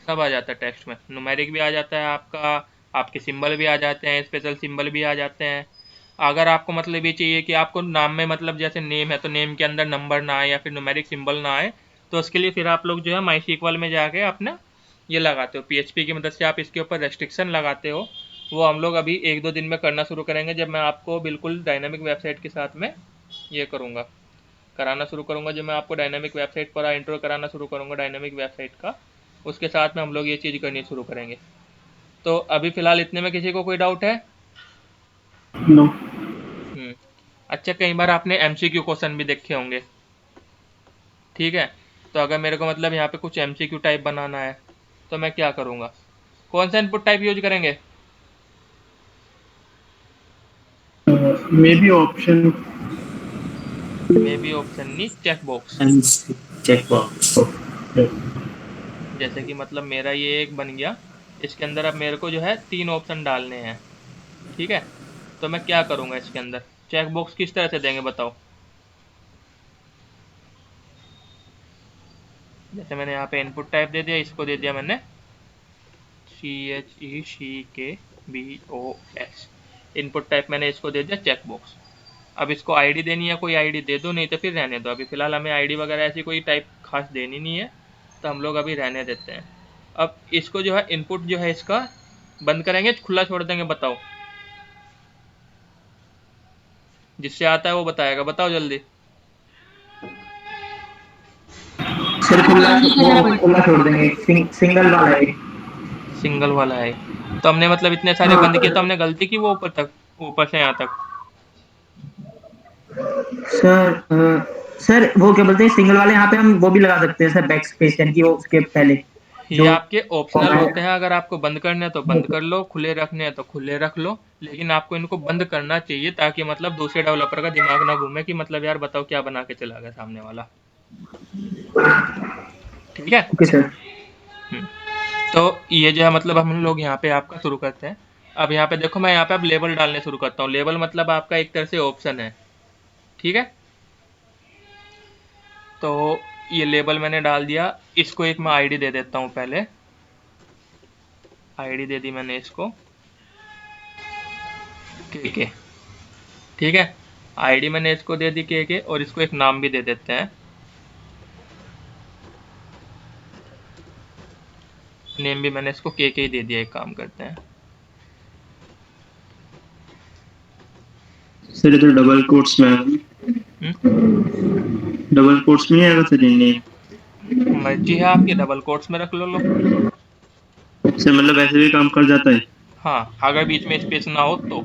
सब आ जाता है टेक्स्ट में, न्यूमेरिक भी आ जाता है आपका, आपके सिंबल भी आ जाते हैं, स्पेशल सिंबल भी आ जाते हैं। अगर आपको मतलब ये चाहिए कि आपको नाम में मतलब जैसे नेम है तो नेम के अंदर नंबर ना आए या फिर न्यूमेरिक सिंबल ना आए, तो उसके लिए फिर आप लोग जो है MySQL में जाके अपना ये लगाते हो, PHP की मदद से आप इसके ऊपर रेस्ट्रिक्शन लगाते हो। वो हम लोग अभी 1-2 दिन में करना शुरू करेंगे, जब मैं आपको बिल्कुल डायनामिक वेबसाइट के साथ में ये कराना शुरू करूँगा, जब मैं आपको डायनामिक वेबसाइट पर इंट्रो कराना शुरू करूँगा डायनामिक वेबसाइट का, उसके साथ में हम लोग ये चीज़ करनी शुरू करेंगे। तो अभी फ़िलहाल इतने में किसी को कोई डाउट है? नो। अच्छा, कई बार आपने MCQ क्वेश्चन भी देखे होंगे, ठीक है, तो अगर मेरे को मतलब यहाँ पे कुछ MCQ टाइप बनाना है तो मैं क्या करूँगा, कौन सा इनपुट टाइप यूज करेंगे? मे बी ऑप्शन नहीं, चेक बॉक्स। Check box. जैसे कि मतलब मेरा ये एक बन गया, इसके अंदर अब मेरे को जो है 3 ऑप्शन डालने हैं, ठीक है, तो मैं क्या करूँगा इसके अंदर, चेक बॉक्स किस तरह से देंगे बताओ। जैसे मैंने यहाँ पे इनपुट टाइप दे दिया, इसको दे दिया मैंने CHECKBOX, इनपुट टाइप मैंने इसको दे दिया चेक बॉक्स। अब इसको आईडी देनी है, कोई आईडी दे दो, नहीं तो फिर रहने दो। अभी फ़िलहाल हमें आईडी वगैरह ऐसी कोई टाइप खास देनी नहीं है, तो हम लोग अभी रहने देते हैं। अब इसको जो है इनपुट जो है इसका बंद करेंगे, खुला छोड़ देंगे, बताओ। जिससे आता है वो बताएगा, बताओ जल्दी। सर खुला छोड़ देंगे, सिंगल वाला है। सिंगल वाला है तो हमने मतलब इतने सारे बंद किए, तो हमने गलती की वो ऊपर से यहाँ तक। सर वो क्या बोलते हैं, सिंगल वाले यहाँ पे हम वो भी लगा सकते हैं सर, बैक स्पेस, यानी कि वो उसके पहले ये आपके ऑप्शनल होते हैं, अगर आपको बंद करने हैं तो बंद कर लो, खुले रखने हैं तो खुले रख लो, लेकिन आपको इनको बंद करना चाहिए ताकि मतलब दूसरे डेवलपर का दिमाग ना घूमे कि मतलब यार बताओ क्या बना के चला गया सामने वाला। ठीक है, ओके सर। तो ये जो है मतलब हम लोग यहाँ पे आपका शुरू करते हैं। अब यहाँ पे देखो, मैं यहाँ पे अब लेबल डालने शुरू करता हूँ। लेबल मतलब आपका एक तरह से ऑप्शन है, ठीक है। तो ये लेबल मैंने डाल दिया, इसको एक मैं आईडी दे देता हूँ। पहले आईडी दे दी मैंने इसको के, ठीक है, आईडी मैंने इसको दे दी के, और इसको एक नाम भी दे देते हैं। नेम भी मैंने इसको के ही दे दिया। एक काम करते हैं, सर ये तो डबल कोट्स में डबल कोट्स में आएगा सर नेम। मर्जी है आपकी, डबल कोट्स में रख लो। सर मतलब ऐसे भी काम कर जाता है? हाँ, अगर बीच में स्पेस ना हो तो।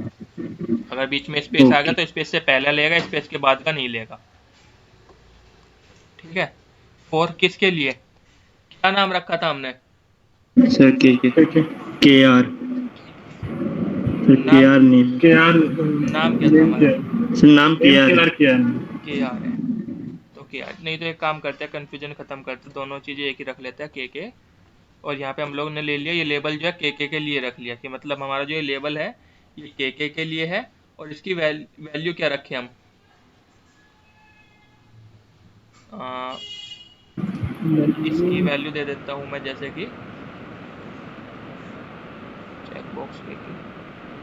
अगर बीच में स्पेस आ गया तो स्पेस से पहले लेगा, स्पेस के बाद का नहीं लेगा, ठीक है। और किसके लिए क्या नाम रखा था हमने? सर के आर नेम। नाम क्या था हमारा? सर नाम के आर है, तो के आर नहीं तो एक काम करते हैं, कन्फ्यूजन खत्म करते, दोनों चीजें एक ही रख लेते हैं, के। और यहाँ पे हम लोग ने ले लिया ये लेबल जो है के लिए रख लिया, कि मतलब हमारा जो ये लेबल है ये के लिए है। और इसकी वैल्यू क्या रखें हम? इसकी वैल्यू दे देता हूँ मैं, जैसे कि चेकबॉक्स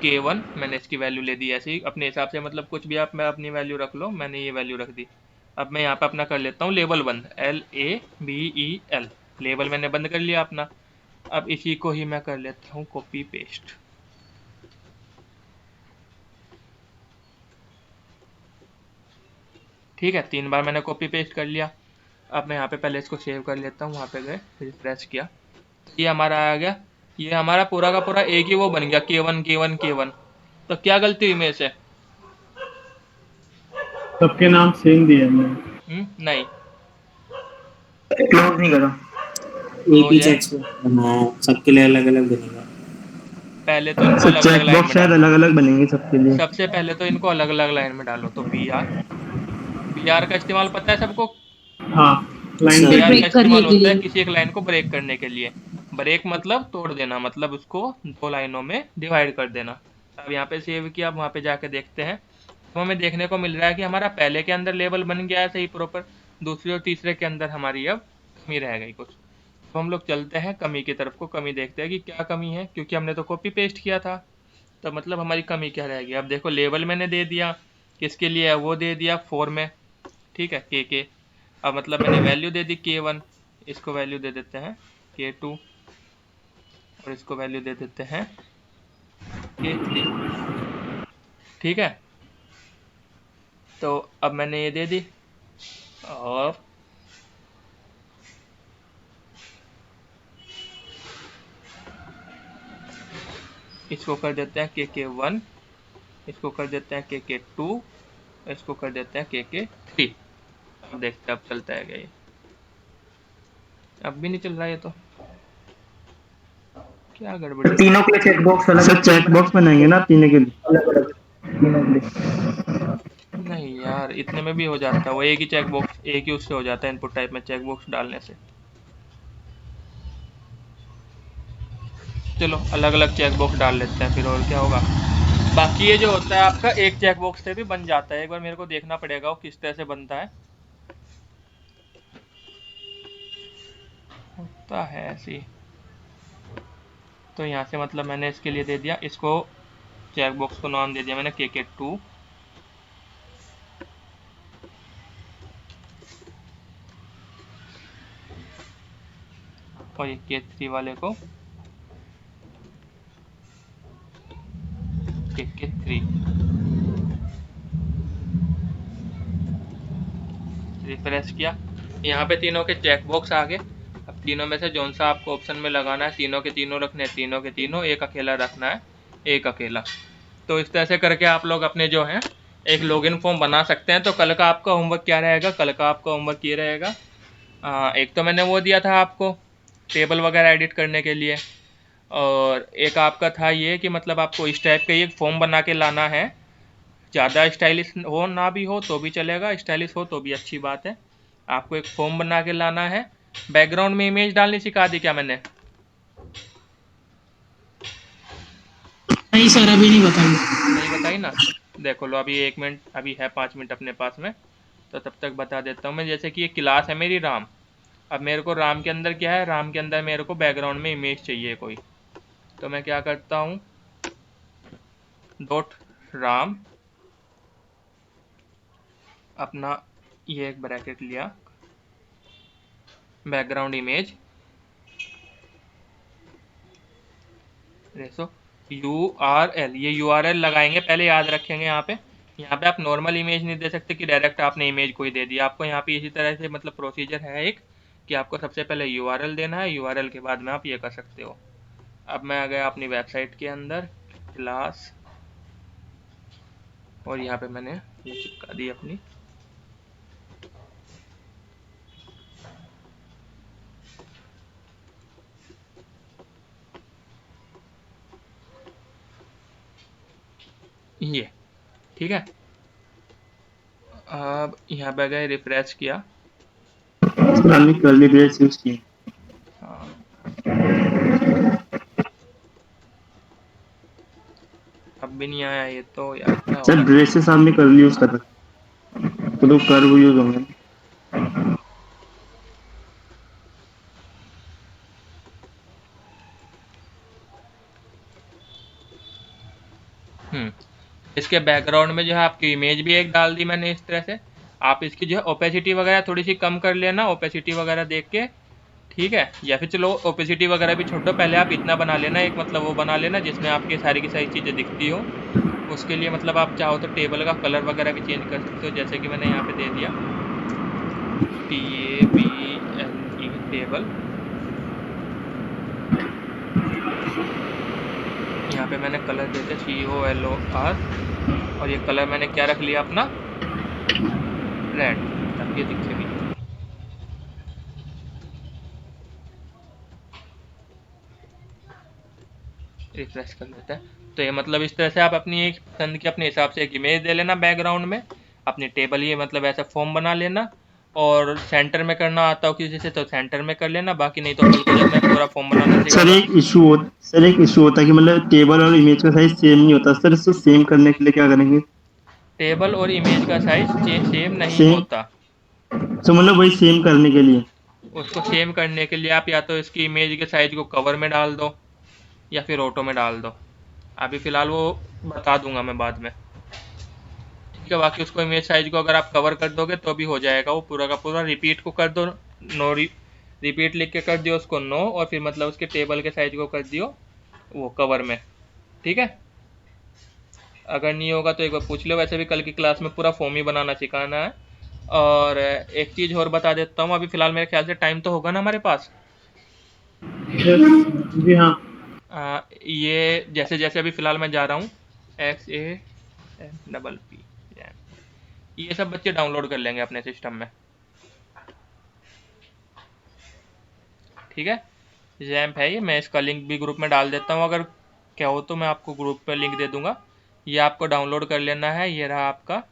K1 मैंने इसकी वैल्यू ले दी ऐसे ही अपने हिसाब से, मतलब कुछ भी आप मैं अपनी वैल्यू रख लो, मैंने ये वैल्यू रख दी। अब मैं यहाँ पे अपना कर लेता हूँ लेबल बंद, LABEL, लेबल मैंने बंद कर लिया अपना। अब इसी को ही मैं कर लेता हूँ कॉपी पेस्ट, ठीक है, 3 बार मैंने कॉपी पेस्ट कर लिया। अब मैं यहाँ पे पहले इसको सेव कर लेता हूँ, वहाँ पे गए रिफ्रेश किया, ये हमारा आ गया, ये हमारा पूरा का पूरा एक ही वो बन गया K1 K1 K1। तो क्या गलती हुई मेरे से? सबके नाम सेम दिए हमने। नहीं, क्लोज नहीं करो, एक ही चेकबॉक्स बनाया, सबके लिए अलग अलग बनेगा। पहले तो इनको अलग अलग लाइन में शायद अलग अलग बनेंगे सबके लिए। सबसे पहले तो इनको अलग अलग लाइन में डालो। तो BR का इस्तेमाल पता है सबको? हाँ, लाइन BR का ब्रेक इस्तेमाल करने के होता है लिए। किसी एक लाइन को ब्रेक करने के लिए। ब्रेक मतलब तोड़ देना, मतलब उसको 2 लाइनों में डिवाइड कर देना। अब यहाँ पे सेव किया, अब वहाँ पे जाके देखते हैं तो हमें देखने को मिल रहा है कि हमारा पहले के अंदर लेवल बन गया है सही प्रॉपर, दूसरे और तीसरे के अंदर हमारी अब कमी रह गई कुछ। तो हम लोग चलते हैं कमी की तरफ को, कमी देखते हैं कि क्या कमी है, क्योंकि हमने तो कॉपी पेस्ट किया था, तो मतलब हमारी कमी क्या रहेगी। अब देखो लेवल मैंने दे दिया, किसके लिए है वो दे दिया 4 में, ठीक है के। अब मतलब मैंने वैल्यू दे दी K1, इसको वैल्यू दे देते हैं K2 और इसको वैल्यू दे देते हैं K3, ठीक है। तो अब मैंने ये दे दी और इसको कर देते हैं KK1, इसको कर देते हैं KK2, इसको कर देते हैं KK3। अब देखते हैं अब चलता है क्या ये। अब भी नहीं चल रहा है, ये तो क्या गड़बड़ी। तीनों के लिए चेकबॉक्स अलग सर चेक बॉक्स बनाएंगे ना तीनों के लिए? अलग अलग तीनों के लिए। नहीं यार, इतने में भी हो जाता है वो, एक ही चेक बॉक्स एक ही उससे हो जाता है इनपुट टाइप में चेक बॉक्स डालने से। चलो अलग अलग चेक बॉक्स डाल लेते हैं फिर, और क्या होगा। बाकी ये जो होता है आपका एक चेक बॉक्स से भी बन जाता है, एक बार मेरे को देखना पड़ेगा वो किस तरह से बनता है। होता है ऐसी। तो यहाँ से मतलब मैंने इसके लिए दे दिया, इसको चेक बॉक्स को नाम दे दिया मैंने KK2, और ये K3 वाले को KK3। रिफ्रेश किया, यहाँ पे तीनों के चेक बॉक्स आ गए। अब तीनों में से जौन सा आपको ऑप्शन में लगाना है, तीनों के तीनों रखने हैं, तीनों के तीनों, एक अकेला रखना है, एक अकेला। तो इस तरह से करके आप लोग अपने जो है एक लॉगिन फॉर्म बना सकते हैं। तो कल का आपका होमवर्क क्या रहेगा? कल का आपका होमवर्क ये रहेगा, एक तो मैंने वो दिया था आपको टेबल वगैरह एडिट करने के लिए, और एक आपका था ये कि मतलब आपको इस टाइप का एक फॉर्म बना के लाना है। ज़्यादा स्टाइलिश हो ना भी हो तो भी चलेगा, स्टाइलिश हो तो भी अच्छी बात है। आपको एक फॉर्म बना के लाना है। बैकग्राउंड में इमेज डालनी सिखा दी क्या मैंने? नहीं सर, अभी नहीं बताई। नहीं बताई ना? देखो लो, अभी 1 मिनट, अभी है 5 मिनट अपने पास में, तो तब तक बता देता हूँ मैं। जैसे कि ये क्लास है मेरी राम, अब मेरे को राम के अंदर क्या है, राम के अंदर मेरे को बैकग्राउंड में इमेज चाहिए कोई। तो मैं क्या करता हूँ, डॉट राम, अपना ये एक ब्रैकेट लिया, बैकग्राउंड इमेज रेसो URL, ये URL लगाएंगे पहले, याद रखेंगे। यहाँ पे आप नॉर्मल इमेज नहीं दे सकते कि डायरेक्ट आपने इमेज कोई दे दी। आपको यहाँ पे इसी तरह से मतलब प्रोसीजर है एक, कि आपको सबसे पहले URL देना है, URL के बाद में आप ये कर सकते हो। अब मैं आ गया अपनी वेबसाइट के अंदर, क्लास, और यहाँ पे मैंने ये चिपका दी अपनी ये, ठीक है। अब यहाँ पे गए, रिफ्रेश किया, हमने कर्ली ब्रेस यूज की। अब भी नहीं आया ये तो यार, क्या सर होगा? ब्रेसेस हमने कर्ली यूज कर रखा, तो कर्व यूज होंगे। इसके बैकग्राउंड में जो है आपकी इमेज भी एक डाल दी मैंने इस तरह से। आप इसकी जो है ओपेसिटी वगैरह थोड़ी सी कम कर लेना, ओपेसिटी वगैरह देख के, ठीक है। या फिर चलो ओपेसिटी वगैरह भी छोड़ो, पहले आप इतना बना लेना, एक मतलब वो बना लेना जिसमें आपकी सारी की सारी चीज़ें दिखती हो। उसके लिए मतलब आप चाहो तो टेबल का कलर वगैरह भी चेंज कर सकते हो, जैसे कि मैंने यहाँ पे दे दिया TABLE टेबल। यहाँ पे मैंने कलर देते COLOR, और ये कलर मैंने क्या रख लिया अपना, रेड, ताकि ये दिखे भी। रिफ्रेश कर लेते हैं। तो ये मतलब इस तरह से आप अपनी एक पसंद की अपने हिसाब से एक इमेज दे लेना बैकग्राउंड में, अपनी टेबल ये मतलब ऐसा फॉर्म बना लेना, और सेंटर में करना आता हो किसी से तो सेंटर में कर लेना, बाकी नहीं तो कल को जब मैं पूरा फॉर्म बनाना सर सिखाऊंगा। एक इशू होता है कि मतलब टेबल और इमेज का साइज सेम नहीं होता सर, इसको सेम करने के लिए क्या करेंगे? टेबल और इमेज का साइज सेम नहीं सेम होता। तो मतलब वही सेम करने के लिए उसको सेम करने के लिए आप या तो इसकी इमेज के साइज को कवर में डाल दो या फिर ऑटो में डाल दो। अभी फ़िलहाल वो बता दूंगा मैं बाद में, ठीक है। बाकी उसको इमेज साइज को अगर आप कवर कर दोगे तो भी हो जाएगा वो पूरा का पूरा। रिपीट को कर दो नो, रिपीट लिख के कर दियो उसको नो, और फिर मतलब उसके टेबल के साइज को कर दियो वो कवर में, ठीक है। अगर नहीं होगा तो एक बार पूछ लो, वैसे भी कल की क्लास में पूरा फॉर्म ही बनाना सिखाना है। और एक चीज़ और बता देता हूँ, अभी फ़िलहाल मेरे ख्याल से टाइम तो होगा ना हमारे पास। जी हाँ। ये जैसे जैसे अभी फ़िलहाल मैं जा रहा हूँ XAMPP, ये सब बच्चे डाउनलोड कर लेंगे अपने सिस्टम में, ठीक है। जैम्प है ये, मैं इसका लिंक भी ग्रुप में डाल देता हूँ, अगर क्या हो तो मैं आपको ग्रुप पर लिंक दे दूँगा। ये आपको डाउनलोड कर लेना है। ये रहा आपका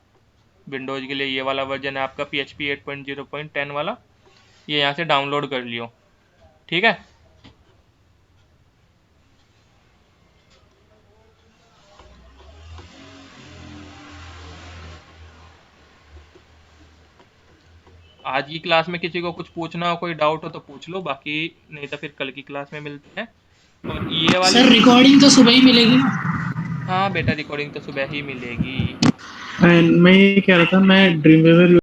विंडोज़ के लिए ये वाला वर्जन है आपका PHP 8.0.10 वाला, ये यहाँ से डाउनलोड कर लियो, ठीक है। आज की क्लास में किसी को कुछ पूछना हो, कोई डाउट हो तो पूछ लो, बाकी नहीं तो फिर कल की क्लास में मिलते हैं। और ये वाली सर रिकॉर्डिंग तो सुबह ही मिलेगी ना? हाँ बेटा, रिकॉर्डिंग तो सुबह ही मिलेगी। मैं ये कह रहा था, मैं ड्रीमवेवर